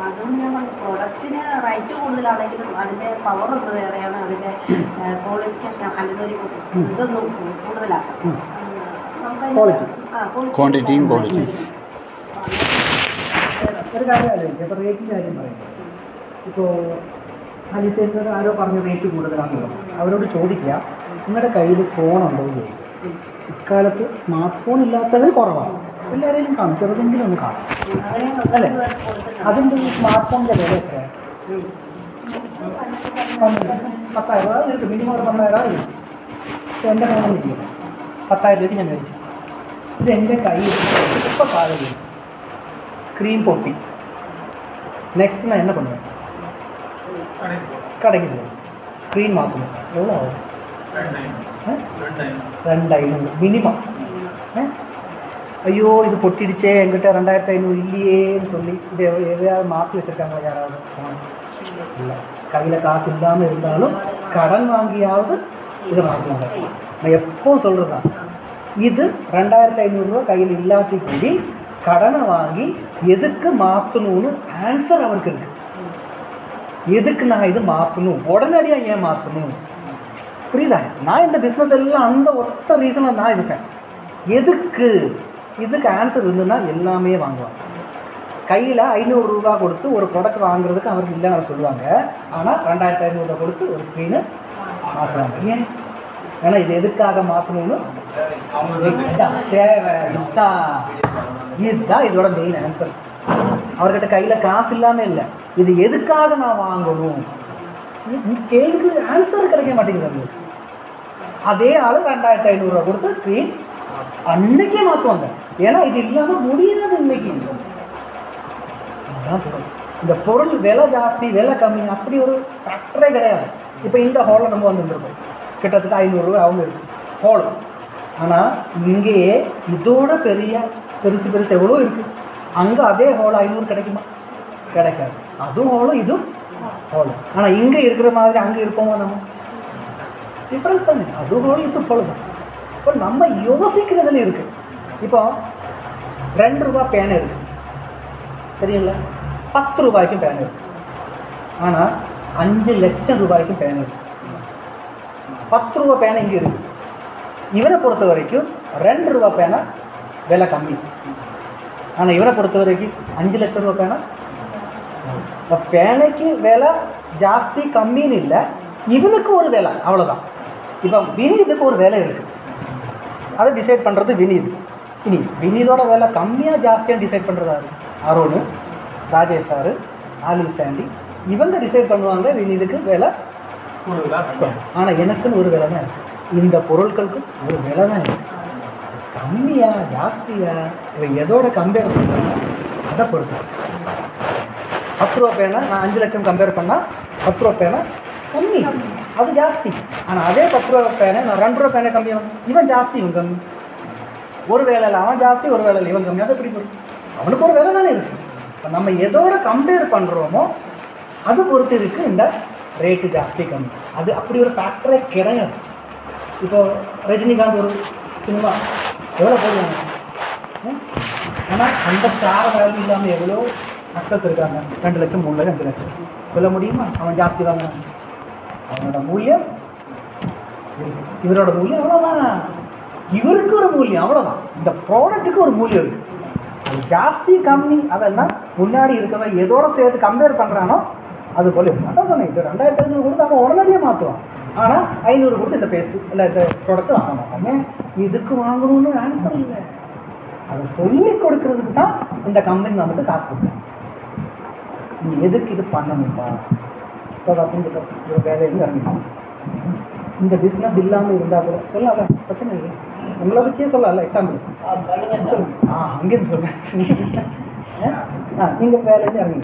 അതുകൊണ്ട് ഞാൻ പറഞ്ഞു പ്രൊഡക്റ്റിന് റേറ്റ് കൂടുതലാണെങ്കിലും അതിൻ്റെ പവർ ഒന്ന് വേറെയാണ്, അതിൻ്റെ ക്വാളിഫിക്കേഷൻ അല്ലെങ്കിൽ ഇതൊന്നും കൂടുതലാണ്. ക്വാണ്ടിറ്റിയും ക്വാളിറ്റി. ഒരു കാര്യം ആലോചിക്കുക, ഇപ്പോൾ റേറ്റിൻ്റെ കാര്യം പറയുന്നത്, ഇപ്പോൾ അലിസേറ്റർ ആരോ പറഞ്ഞ റേറ്റ് കൂടുതലാണെന്നുള്ളത് അവരോട് ചോദിക്കുക, നിങ്ങളുടെ കയ്യിൽ ഫോണുണ്ടോ ചെയ്യും. ഇക്കാലത്ത് സ്മാർട്ട് ഫോൺ ഇല്ലാത്തവർ കുറവാണ്, എല്ലാവരെയും കാണും, ചെറുതെങ്കിലും ഒന്ന് കാണും അല്ലേ. അതിൻ്റെ ഈ സ്മാർട്ട് ഫോണിൻ്റെ വില എത്രയാണ്? 10,000 കിട്ടും, മിനിമം 10,000 കിട്ടും. പക്ഷേ എൻ്റെ ഫോൺ കിട്ടിയത് 10,000 രൂപയ്ക്ക് ഞാൻ മേടിച്ചു. ഇത് എൻ്റെ കയ്യിൽ ഇപ്പോൾ കാലം സ്ക്രീൻ പൊട്ടി. നെക്സ്റ്റ് ഞാൻ എന്നെ കൊണ്ടുപോയി കടയ്ക്ക് പോകും, സ്ക്രീൻ മാറ്റുന്നു. എவ்வளோ ആവും? 2,500 മിനിമം. ஐயோ இது பொட்டிடுச்சே, என்கிட்ட 2,500 இல்லையேன்னு சொல்லி இது எதையாவது மாற்றி வச்சுருக்காங்களா யாராவது? இல்லை, கையில் காசு இல்லாமல் இருந்தாலும் கடன் வாங்கியாவது இதை மாற்றுவாங்க. நான் எப்போவும் சொல்கிறது தான், இது 2,500 ரூபா கையில் இல்லாட்டி கூடி கடனை வாங்கி எதுக்கு மாற்றணும்னு ஆன்சர் அவருக்கு இருக்குது. எதுக்கு நான் இது மாற்றணும், உடனடியாக ஏன் மாற்றணும், புரியுதா? நான் இந்த பிஸ்னஸ் எல்லாம் அந்த ஒத்த ரீசனில் நான் இருக்கேன். எதுக்கு, இதுக்கு ஆன்சர் இருந்ததுன்னா எல்லாமே வாங்குவாங்க. கையில் 500 ரூபா கொடுத்து ஒரு ப்ராடக்ட் வாங்குறதுக்கு அவருக்கு இல்லைன்னு சொல்லுவாங்க. ஆனால் 2,500 ரூபா கொடுத்து ஒரு ஸ்க்ரீனு மாற்றுவாங்க. ஏன்? ஏன்னா இது எதுக்காக மாற்றணும்னு தேவை. இதுதான் இதோட மெயின் ஆன்சர். அவர்கிட்ட கையில் காசு இல்லாமல் இல்லை, இது எதுக்காக நான் வாங்கணும், கேள்விக்கு ஆன்சர் கிடைக்க மாட்டேங்குது. அதே ஆள் 2,500 ரூபா கொடுத்து ஸ்க்ரீன் அன்னைக்கே மாற்றுவாங்க. ஏன்னா இது இல்லாமல் முடியாது இன்னைக்கு. இந்த பொருள் விலை ஜாஸ்தி விலை கம்மி அப்படி ஒரு ஃபேக்டரே கிடையாது. இப்போ இந்த ஹாலில் நம்ம வந்துருக்கோம், கிட்டத்தட்ட 500 ரூபா அவங்க இருக்கு ஹால். ஆனால் இங்கேயே இதோட பெருசு எவ்வளோ இருக்குது. அங்கே அதே ஹால் 500 கிடைக்குமா? கிடைக்காது. அதுவும் ஹாலும் இதுவும் ஹாலு. ஆனால் இங்கே இருக்கிற மாதிரி அங்கே இருப்போமா? நம்ம டிஃப்ரென்ஸ் தானே. அது ஹால் இது ஹால் தான். இப்போ நம்ம யோசிக்கிறதுல இருக்குது. இப்போ 2 ரூபா பேனை இருக்குது தெரியுங்களா, 10 ரூபாய்க்கும் பேனை இருக்குது. ஆனால் 5 லட்சம் ரூபாய்க்கும் பேனை இருக்குது. 10 ரூபா பேனை இங்கே இருக்குது. இவனை பொறுத்த வரைக்கும் 2 ரூபா பேனை விலை கம்மி. ஆனால் இவனை பொறுத்த வரைக்கும் 5 லட்சம் ரூபா பேனை. இப்போ பேனைக்கு விலை ஜாஸ்தி கம்மின்னு இல்லை, இவனுக்கு ஒரு விலை அவ்வளோதான். இப்போ வினீதுக்கு ஒரு விலை இருக்குது, அதை டிசைட் பண்ணுறது வினீத். இனி வினீதோட விலை கம்மியாக ஜாஸ்தியாக டிசைட் பண்ணுறதாரு அருண், ராஜேஷ் சார், ஆலி சாண்டி, இவங்க டிசைட் பண்ணுவாங்க வினீதுக்கு விலை. ஆனால் எனக்குன்னு ஒரு விலை தான் இருக்குது. இந்த பொருட்களுக்கு ஒரு விலை தான் இருக்குது. கம்மியா ஜாஸ்தியா இவன் எதோட கம்பேர் பண்ணுறாங்க அதை பொறுத்து. 10 ரூபா பேனை நான் 5 லட்சம் கம்பேர் பண்ணால் 10 ரூபா பேனை கம்மி, அது ஜாஸ்தி. ஆனால் அதே 10 ரூபா பேனை நான் 2 ரூபா பேனை கம்மியாகும், இவன் ஜாஸ்தி இவன் கம்மி. ஒரு வேலையில் அவன் ஜாஸ்தி, ஒரு வேலையில் இவன் கம்மி. அதை எப்படி பொறுத்து? அவனுக்கு ஒரு வேலை தானே இருக்குது. இப்போ நம்ம எதோட கம்பேர் பண்ணுறோமோ அது பொறுத்து இருக்குது இந்த ரேட்டு ஜாஸ்தி கம்மி. அது அப்படி ஒரு ஃபேக்டரே கிடையாது. இப்போது ரஜினிகாந்த் ஒரு சினிமா எவ்வளோ போடுவாங்க, ஆனால் அந்த ஸ்டார் வேல்யூ இல்லாமல் எவ்வளோ அக்சஸ் இருக்காங்க. 2 லட்சம் 3 லட்சம் 5 லட்சம் சொல்ல முடியுமா? அவன் ஜாஸ்தி வாங்க, அவனோட மூல்யம் இவரோட மூல்யம் அவ்வளோதான். இவருக்கு ஒரு மூல்யம் அவ்வளோதான். இந்த ப்ராடக்ட்டுக்கு ஒரு மூல்யம் இருக்குது. அது ஜாஸ்தி கம்மி அதெல்லாம் முன்னாடி இருக்கவன் எதோட சேர்த்து கம்பேர் பண்ணுறானோ அது போல இருக்கும். அதான் சொன்னேன், இது 2,500 கொடுத்து அவன் உடனடியாக மாற்றுவான். ஆனால் 500 கொடுத்து இந்த பேஸ்ட்டு இல்லை இந்த ப்ராடக்ட் வாங்க மாட்டாங்க. இதுக்கு வாங்கணும்னு ஆன்சர் இல்லை. அதை சொல்லி கொடுக்கறதுக்கு தான் இந்த கம்பெனி நமக்கு காசு கொடுக்கும். நீ எதுக்கு இது பண்ணணும்பா? இப்போ வசந்த ஒரு வேலையிலேருந்து இறங்கிடும். இந்த பிஸ்னஸ் இல்லாமல் இருந்தால் கூட சொல்லல, பிரச்சனை இல்லை. உங்களை வச்சே சொல்லல. எக்ஸாம்பிள் அங்கேருந்து சொல்கிறேன். நீங்கள் வேலையிலேருந்து இறங்கி